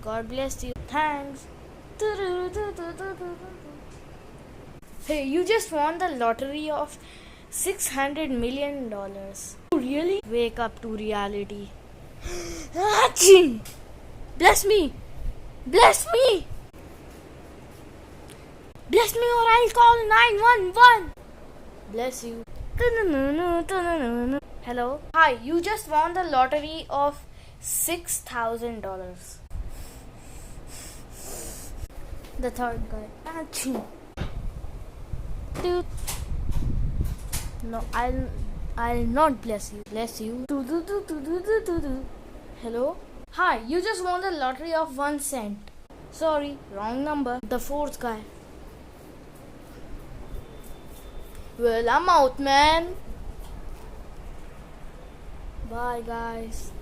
God bless you. Thanks. Hey, you just won the lottery of $600 million. Really? Wake up to reality. Achoo! Bless me! Bless me! Bless me or I'll call 911! Bless you. Hello? Hi, you just won the lottery of $6,000. The third guy. Achoo! Dude. No, I'll not bless you. Bless you. Hello? Hi, you just won the lottery of 1 cent. Sorry, wrong number. The fourth guy. Well, I'm out, man. Bye, guys.